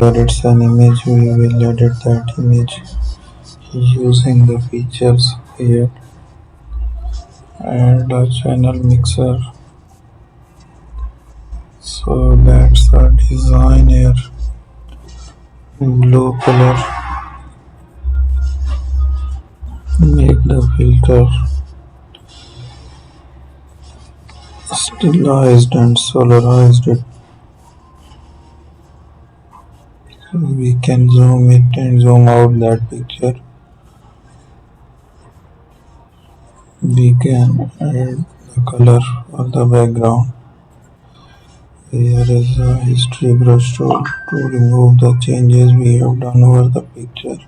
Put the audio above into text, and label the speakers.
Speaker 1: It's an image, we will edit that image using the features here. Add a channel mixer. So that's our design here. Blue color. Make the filter stylized and solarized it. So we can zoom it and zoom out that picture. We can add the color of the background. Here is a history brush tool to remove the changes we have done over the picture.